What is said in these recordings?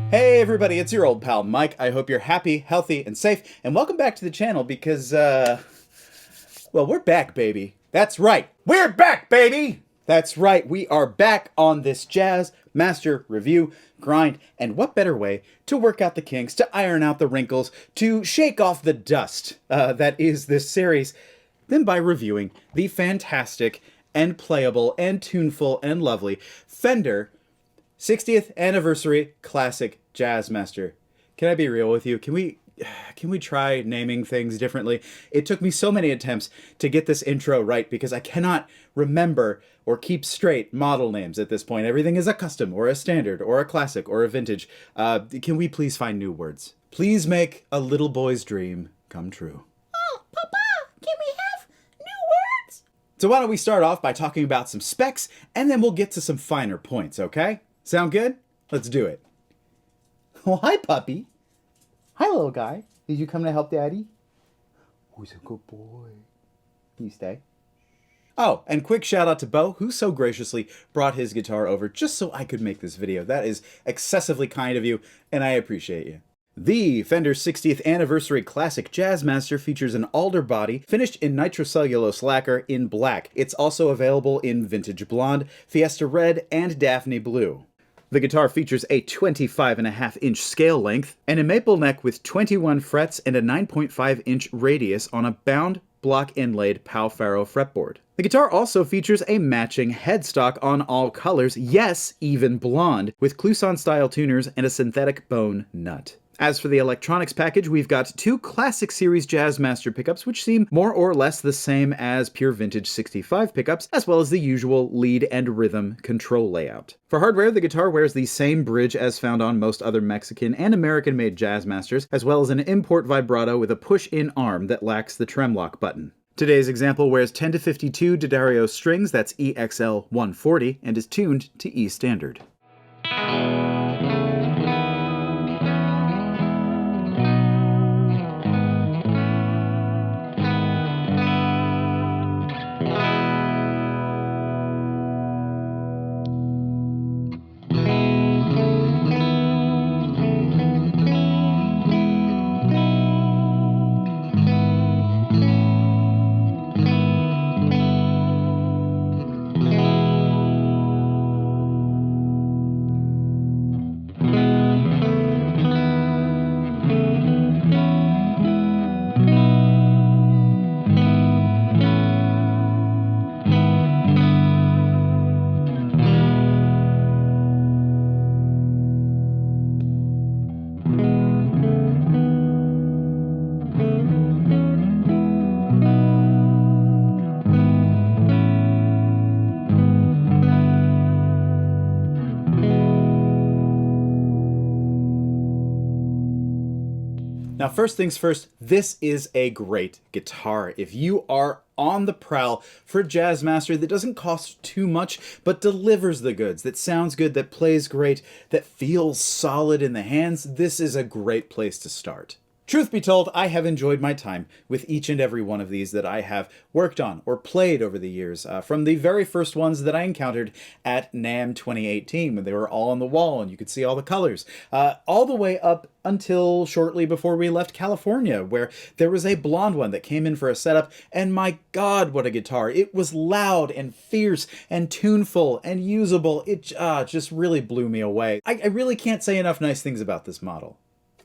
Hey everybody, it's your old pal Mike. I hope you're happy, healthy, and safe, and welcome back to the channel because, well, we're back, baby. That's right, we're back, baby! That's right, we are back on this Jazzmaster review grind, and what better way to work out the kinks, to iron out the wrinkles, to shake off the dust that is this series, than by reviewing the fantastic and playable and tuneful and lovely Fender 60th Anniversary Classic Jazzmaster. Can I be real with you? Can we try naming things differently? It took me so many attempts to get this intro right because I cannot remember or keep straight model names at this point. Everything is a custom or a standard or a classic or a vintage. Can we please find new words? Please make a little boy's dream come true. Oh, Papa, can we have new words? So why don't we start off by talking about some specs and then we'll get to some finer points, okay? Sound good? Let's do it. Oh, hi, puppy. Hi, little guy. Did you come to help Daddy? Who's a good boy? Can you stay? Oh, and quick shout out to Bo, who so graciously brought his guitar over just so I could make this video. That is excessively kind of you, and I appreciate you. The Fender 60th Anniversary Classic Jazzmaster features an alder body finished in nitrocellulose lacquer in black. It's also available in vintage blonde, Fiesta red, and Daphne blue. The guitar features a 25.5-inch scale length and a maple neck with 21 frets and a 9.5-inch radius on a bound block inlaid Pau Faro fretboard. The guitar also features a matching headstock on all colors, yes, even blonde, with Clouson-style tuners and a synthetic bone nut. As for the electronics package, we've got two Classic Series Jazzmaster pickups, which seem more or less the same as pure vintage 65 pickups, as well as the usual lead and rhythm control layout. For hardware, the guitar wears the same bridge as found on most other Mexican and American-made Jazzmasters, as well as an import vibrato with a push-in arm that lacks the trem lock button. Today's example wears 10 to 52 D'Addario strings, that's EXL 140, and is tuned to E standard. Now, first things first, this is a great guitar. If you are on the prowl for a Jazzmaster that doesn't cost too much, but delivers the goods, that sounds good, that plays great, that feels solid in the hands, this is a great place to start. Truth be told, I have enjoyed my time with each and every one of these that I have worked on or played over the years, from the very first ones that I encountered at NAMM 2018 when they were all on the wall and you could see all the colors, all the way up until shortly before we left California, where there was a blonde one that came in for a setup, and my God, what a guitar. It was loud and fierce and tuneful and usable. It just really blew me away. I really can't say enough nice things about this model.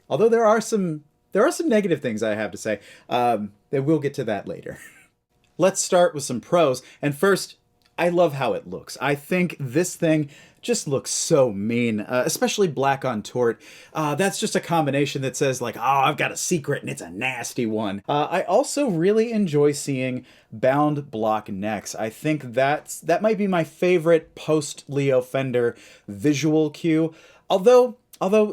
Although there are some negative things I have to say. We'll get to that later. Let's start with some pros. And first, I love how it looks. I think this thing just looks so mean, especially black on tort. That's just a combination that says like, oh, I've got a secret and it's a nasty one. I also really enjoy seeing bound block necks. I think that might be my favorite post-Leo Fender visual cue. Although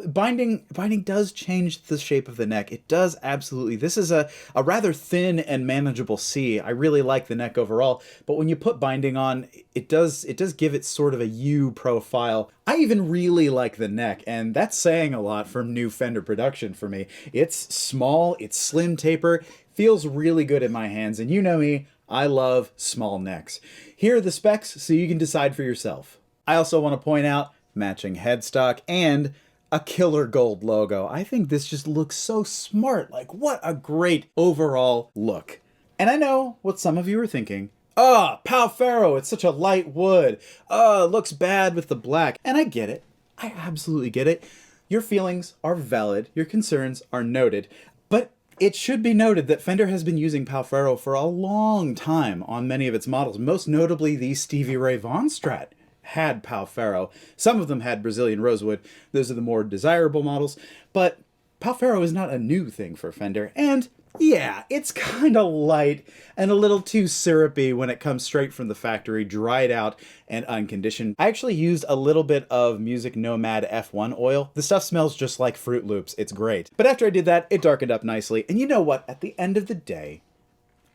binding does change the shape of the neck. It does absolutely. This is a rather thin and manageable C. I really like the neck overall, but when you put binding on, it does give it sort of a U profile. I even really like the neck, and that's saying a lot from new Fender production for me. It's small, it's slim taper, feels really good in my hands, and you know me, I love small necks. Here are the specs so you can decide for yourself. I also want to point out matching headstock and a killer gold logo. I think this just looks so smart. Like, what a great overall look. And I know what some of you are thinking. Pal Ferro, it's such a light wood. It looks bad with the black. And I get it. I absolutely get it. Your feelings are valid. Your concerns are noted. But it should be noted that Fender has been using Pal Ferro for a long time on many of its models, most notably the Stevie Ray Vaughan Strat had Pal Ferro. Some of them had Brazilian rosewood. Those are the more desirable models. But Pal Ferro is not a new thing for Fender. And yeah, it's kind of light and a little too syrupy when it comes straight from the factory, dried out and unconditioned. I actually used a little bit of Music Nomad F1 oil. The stuff smells just like Fruit Loops. It's great. But after I did that, it darkened up nicely. And you know what? At the end of the day,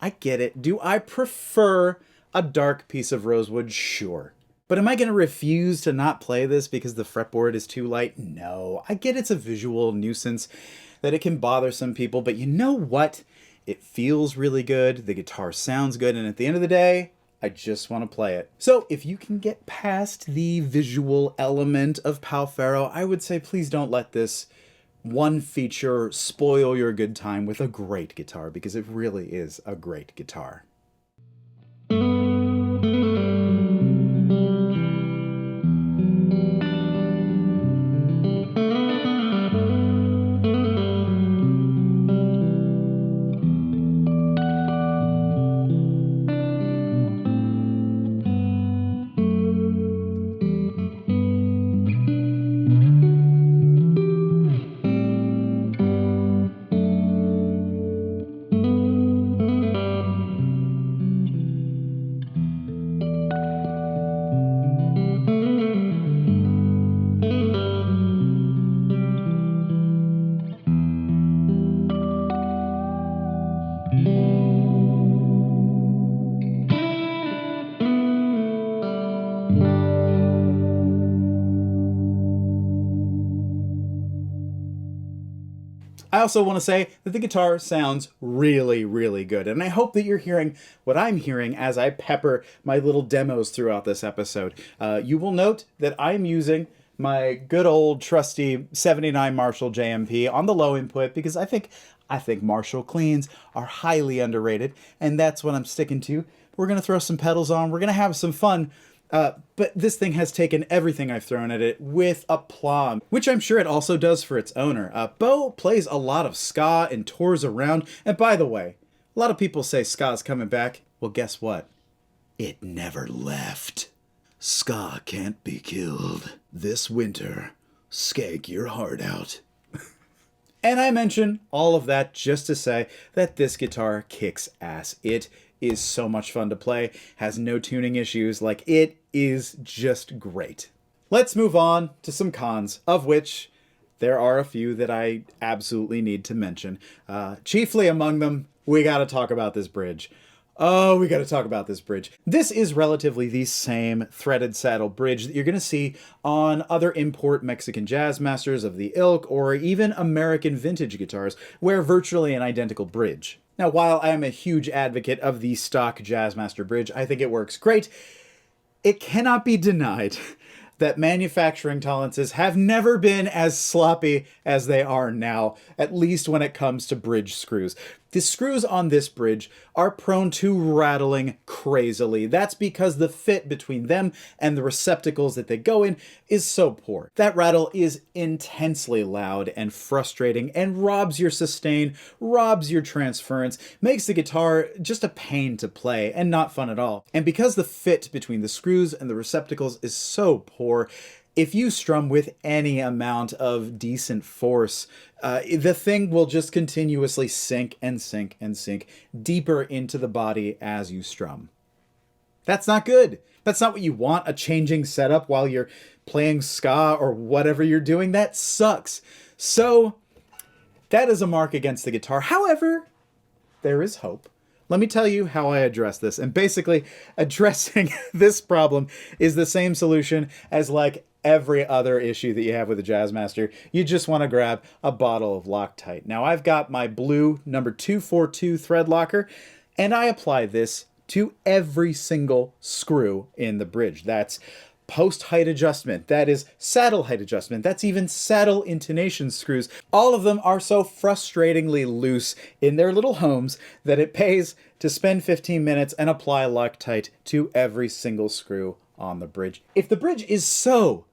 I get it. Do I prefer a dark piece of rosewood? Sure. But am I going to refuse to not play this because the fretboard is too light? No. I get it's a visual nuisance, that it can bother some people, but you know what? It feels really good, the guitar sounds good, and at the end of the day, I just want to play it. So if you can get past the visual element of Pal Ferro, I would say please don't let this one feature spoil your good time with a great guitar, because it really is a great guitar. I also want to say that the guitar sounds really, really good, and I hope that you're hearing what I'm hearing as I pepper my little demos throughout this episode. You will note that I'm using my good old trusty 79 Marshall JMP on the low input because I think Marshall cleans are highly underrated, and that's what I'm sticking to. We're going to throw some pedals on, we're going to have some fun. But this thing has taken everything I've thrown at it with aplomb, which I'm sure it also does for its owner. Bo plays a lot of ska and tours around. And by the way, a lot of people say ska's coming back. Well, guess what? It never left. Ska can't be killed. This winter, skank your heart out. And I mention all of that just to say that this guitar kicks ass. It is so much fun to play, has no tuning issues, like it is just great. Let's move on to some cons, of which there are a few that I absolutely need to mention. Chiefly among them, we gotta talk about this bridge. Oh, we gotta talk about this bridge. This is relatively the same threaded saddle bridge that you're gonna see on other import Mexican Jazzmasters of the ilk, or even American vintage guitars, where virtually an identical bridge. Now, while I am a huge advocate of the stock Jazzmaster bridge, I think it works great, it cannot be denied that manufacturing tolerances have never been as sloppy as they are now, at least when it comes to bridge screws. The screws on this bridge are prone to rattling crazily. That's because the fit between them and the receptacles that they go in is so poor. That rattle is intensely loud and frustrating and robs your sustain, robs your transference, makes the guitar just a pain to play and not fun at all. And because the fit between the screws and the receptacles is so poor, if you strum with any amount of decent force, the thing will just continuously sink and sink and sink deeper into the body as you strum. That's not good. That's not what you want, a changing setup while you're playing ska or whatever you're doing. That sucks. So that is a mark against the guitar. However, there is hope. Let me tell you how I address this. And basically, addressing this problem is the same solution as like every other issue that you have with a Jazzmaster. You just want to grab a bottle of Loctite. Now, I've got my blue number 242 thread locker, and I apply this to every single screw in the bridge. That's post height adjustment, that is saddle height adjustment, that's even saddle intonation screws. All of them are so frustratingly loose in their little homes that it pays to spend 15 minutes and apply Loctite to every single screw on the bridge. If the bridge is so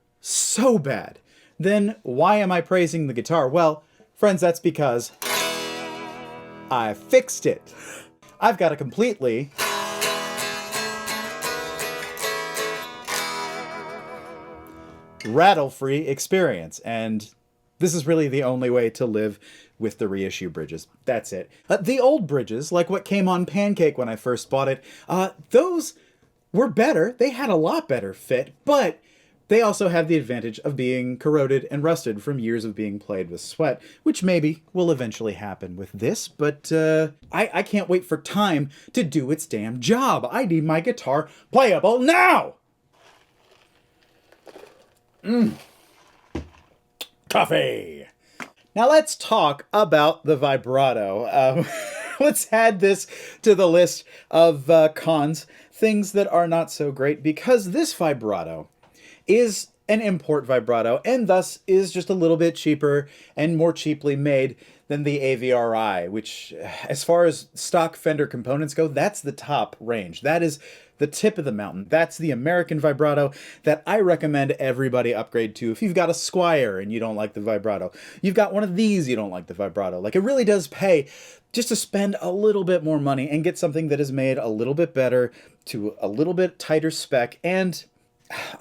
bad, then why am I praising the guitar? Well, friends, that's because I fixed it. I've got a completely rattle-free experience, and this is really the only way to live with the reissue bridges. That's it. The old bridges, like what came on Pancake when I first bought it, those were better. They had a lot better fit, but they also have the advantage of being corroded and rusted from years of being played with sweat, which maybe will eventually happen with this, but I can't wait for time to do its damn job. I need my guitar playable now! Coffee! Now let's talk about the vibrato. Let's add this to the list of cons, things that are not so great, because this vibrato is an import vibrato and thus is just a little bit cheaper and more cheaply made than the AVRI, which, as far as stock Fender components go, that's the top range. That is the tip of the mountain. That's the American vibrato that I recommend everybody upgrade to. If you've got a Squire and you don't like the vibrato, you've got one of these, you don't like the vibrato. Like, it really does pay just to spend a little bit more money and get something that is made a little bit better to a little bit tighter spec, and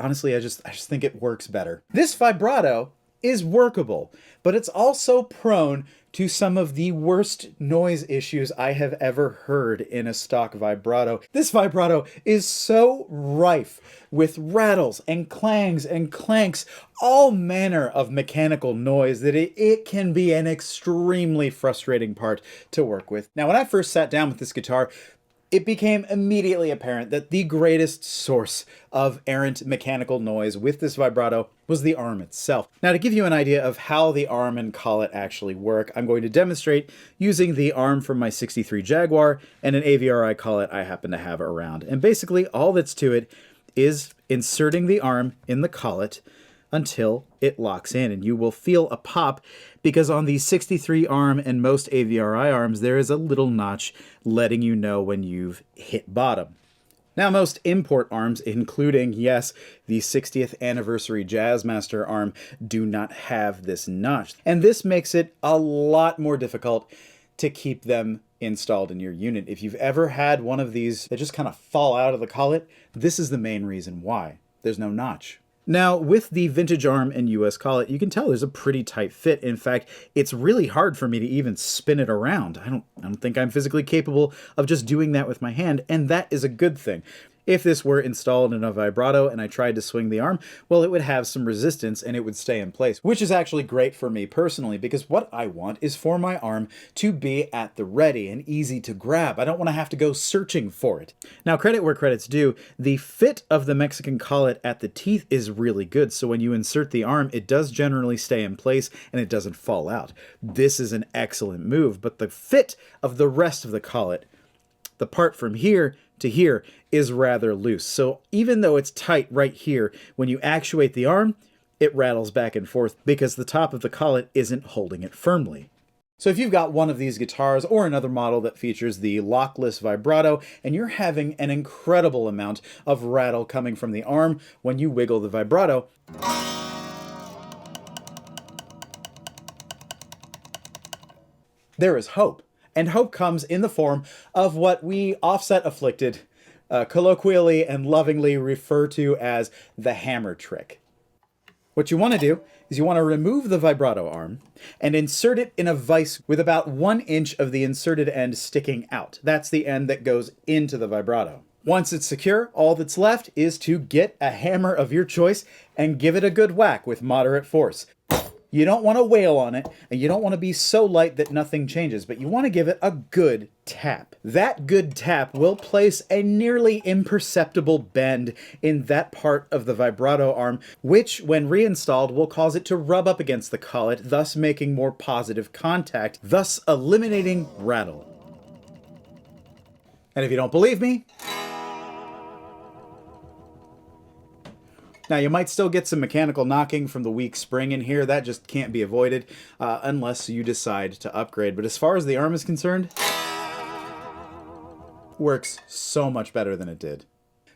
honestly, I just think it works better. This vibrato is workable, but it's also prone to some of the worst noise issues I have ever heard in a stock vibrato. This vibrato is so rife with rattles and clangs and clanks, all manner of mechanical noise, that it can be an extremely frustrating part to work with. Now, when I first sat down with this guitar, it became immediately apparent that the greatest source of errant mechanical noise with this vibrato was the arm itself. Now, to give you an idea of how the arm and collet actually work, I'm going to demonstrate using the arm from my 63 Jaguar and an AVRI collet I happen to have around. And basically, all that's to it is inserting the arm in the collet until it locks in, and you will feel a pop, because on the 63 arm and most AVRI arms there is a little notch letting you know when you've hit bottom. Now, most import arms, including, yes, the 60th anniversary Jazzmaster arm, do not have this notch, and this makes it a lot more difficult to keep them installed in your unit. If you've ever had one of these that just kind of fall out of the collet, this is the main reason why. There's no notch. Now, with the vintage arm and US collet, you can tell there's a pretty tight fit. In fact, it's really hard for me to even spin it around. I don't think I'm physically capable of just doing that with my hand, and that is a good thing. If this were installed in a vibrato and I tried to swing the arm, well, it would have some resistance and it would stay in place, which is actually great for me personally, because what I want is for my arm to be at the ready and easy to grab. I don't want to have to go searching for it. Now, credit where credit's due, the fit of the Mexican collet at the teeth is really good, so when you insert the arm, it does generally stay in place and it doesn't fall out. This is an excellent move, but the fit of the rest of the collet, the part from here to here, is rather loose. So even though it's tight right here, when you actuate the arm, it rattles back and forth because the top of the collet isn't holding it firmly. So if you've got one of these guitars or another model that features the lockless vibrato and you're having an incredible amount of rattle coming from the arm when you wiggle the vibrato, there is hope. And hope comes in the form of what we offset afflicted colloquially and lovingly refer to as the hammer trick. What you want to do is you want to remove the vibrato arm and insert it in a vise with about 1 inch of the inserted end sticking out. That's the end that goes into the vibrato. Once it's secure, all that's left is to get a hammer of your choice and give it a good whack with moderate force. You don't want to wail on it, and you don't want to be so light that nothing changes, but you want to give it a good tap. That good tap will place a nearly imperceptible bend in that part of the vibrato arm, which, when reinstalled, will cause it to rub up against the collet, thus making more positive contact, thus eliminating rattle. And if you don't believe me, Now, you might still get some mechanical knocking from the weak spring in here. That just can't be avoided unless you decide to upgrade. But as far as the arm is concerned, works so much better than it did.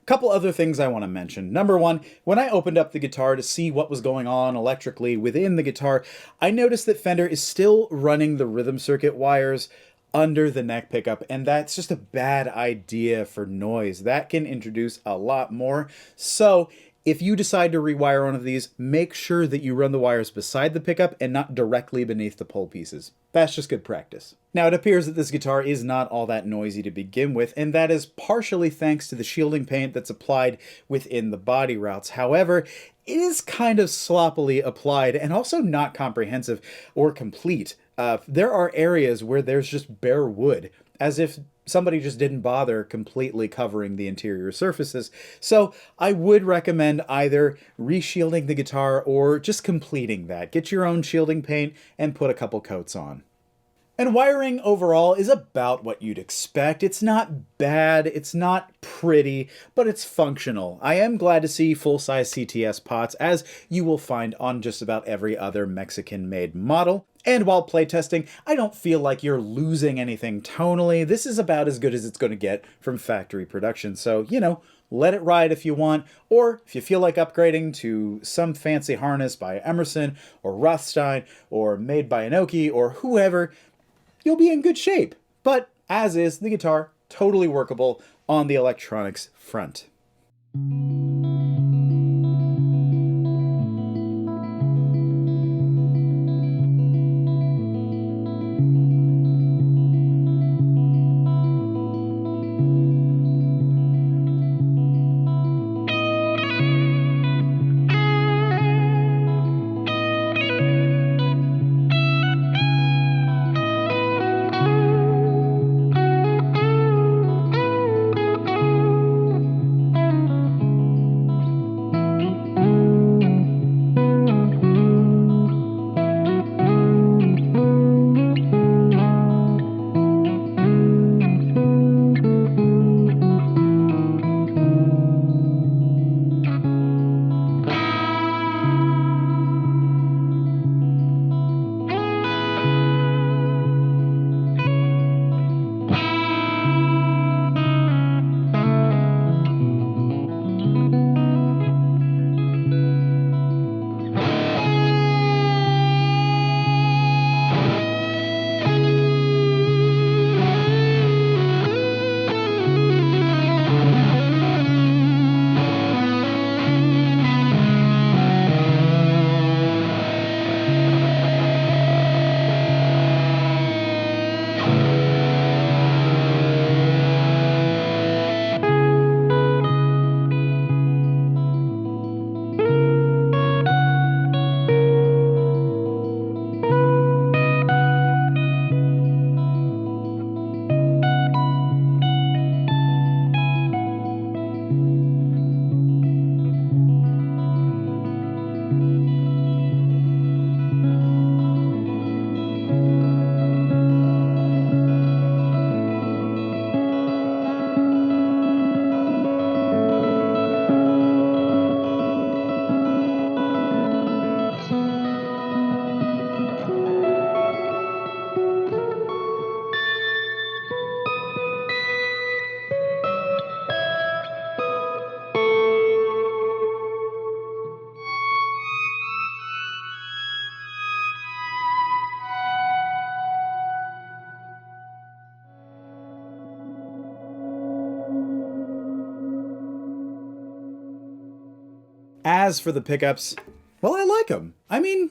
Couple other things I want to mention. Number one, when I opened up the guitar to see what was going on electrically within the guitar, I noticed that Fender is still running the rhythm circuit wires under the neck pickup, and that's just a bad idea for noise. That can introduce a lot more. So if you decide to rewire one of these, make sure that you run the wires beside the pickup and not directly beneath the pull pieces. That's just good practice. Now, it appears that this guitar is not all that noisy to begin with, and that is partially thanks to the shielding paint that's applied within the body routes. However, it is kind of sloppily applied and also not comprehensive or complete. There are areas where there's just bare wood, as if somebody just didn't bother completely covering the interior surfaces. So I would recommend either reshielding the guitar or just completing that. Get your own shielding paint and put a couple coats on. And wiring overall is about what you'd expect. It's not bad, it's not pretty, but it's functional. I am glad to see full-size CTS pots, as you will find on just about every other Mexican-made model. And while playtesting, I don't feel like you're losing anything tonally. This is about as good as it's going to get from factory production. So, you know, let it ride if you want, or if you feel like upgrading to some fancy harness by Emerson or Rothstein or made by Inoki or whoever, you'll be in good shape. But as is, the guitar, totally workable on the electronics front. As for the pickups, well, I like them. I mean,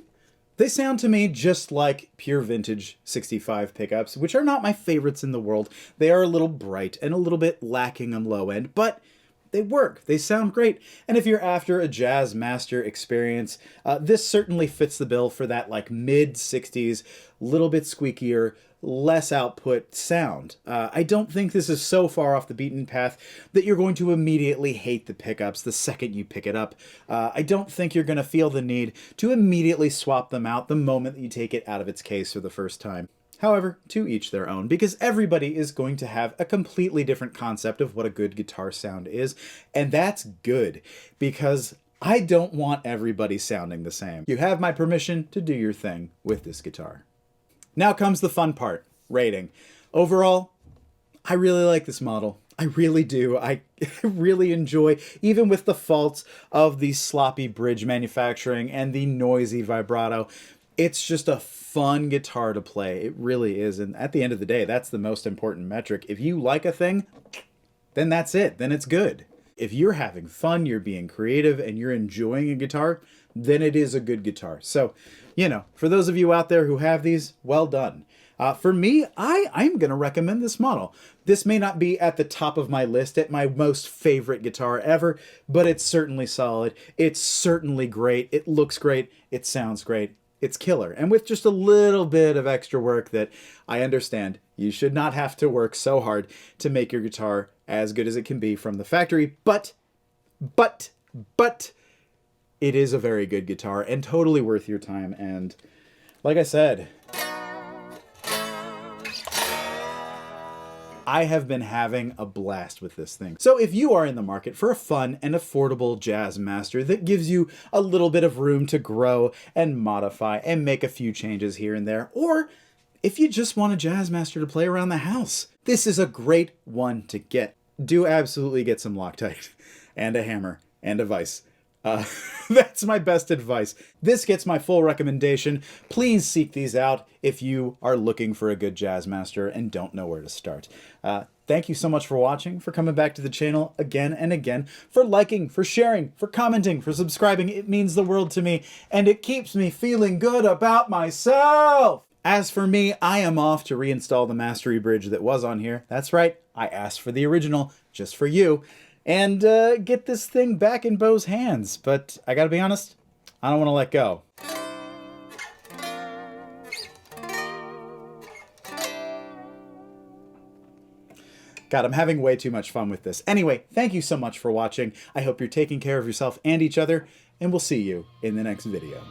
they sound to me just like pure vintage 65 pickups, which are not my favorites in the world. They are a little bright and a little bit lacking on low end, but they work. They sound great. And if you're after a Jazzmaster experience, this certainly fits the bill for that like mid-60s, little bit squeakier, less output sound. I don't think this is so far off the beaten path that you're going to immediately hate the pickups the second you pick it up. I don't think you're going to feel the need to immediately swap them out the moment that you take it out of its case for the first time. However, to each their own, because everybody is going to have a completely different concept of what a good guitar sound is, and that's good, because I don't want everybody sounding the same. You have my permission to do your thing with this guitar. Now comes the fun part, rating. Overall, I really like this model. I really do. I really enjoy, even with the faults of the sloppy bridge manufacturing and the noisy vibrato, it's just a fun guitar to play. It really is. And at the end of the day, that's the most important metric. If you like a thing, then that's it. Then it's good. If you're having fun, you're being creative, and you're enjoying a guitar, then it is a good guitar. So, you know, for those of you out there who have these, well done. For me, I'm going to recommend this model. This may not be at the top of my list at my most favorite guitar ever, but it's certainly solid. It's certainly great. It looks great. It sounds great. It's killer. And with just a little bit of extra work that I understand, you should not have to work so hard to make your guitar as good as it can be from the factory, but it is a very good guitar and totally worth your time. And like I said, I have been having a blast with this thing. So if you are in the market for a fun and affordable Jazzmaster that gives you a little bit of room to grow and modify and make a few changes here and there, or if you just want a Jazzmaster to play around the house, this is a great one to get. Do absolutely get some Loctite and a hammer and a vise. That's my best advice. This gets my full recommendation. Please seek these out if you are looking for a good Jazzmaster and don't know where to start. Thank you so much for watching, for coming back to the channel again and again, for liking, for sharing, for commenting, for subscribing. It means the world to me, and it keeps me feeling good about myself. As for me, I am off to reinstall the mastery bridge that was on here. That's right, I asked for the original, just for you. And get this thing back in Bo's hands. But I gotta be honest, I don't want to let go. God, I'm having way too much fun with this. Anyway, thank you so much for watching. I hope you're taking care of yourself and each other, and we'll see you in the next video.